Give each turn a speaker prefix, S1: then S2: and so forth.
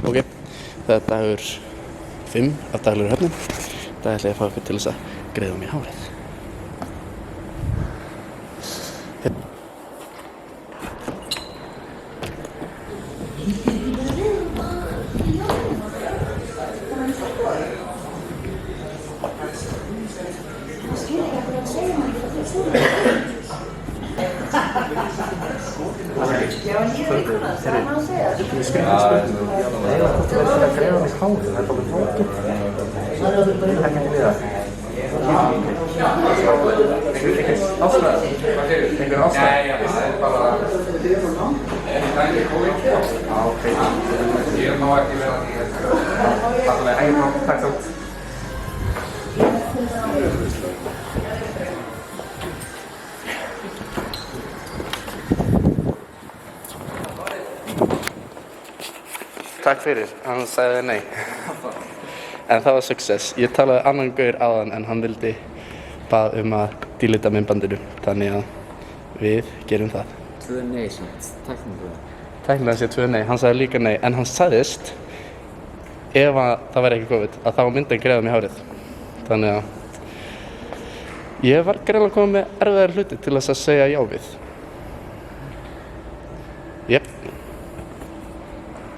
S1: Ok, það er dagur 5 af daglegri höfnun. Það ætla ég að fá ykkur til þess að greiða mér hárið. Takk fyrir, hann sagði nei. En það var success. Ég talaði annan gaur áðan en hann vildi bað að deleta myndbandinu. Þannig að við gerum það.
S2: 2 nei samt, tæknilega.
S1: Tæknilega sé 2 nei, hann sagði líka nei. En hann sagðist, ef það væri ekki COVID, að þá myndi hann greiða mér hárið. Þannig að ég var greinilega kominn með erfiðari hluti til þess að segja já við.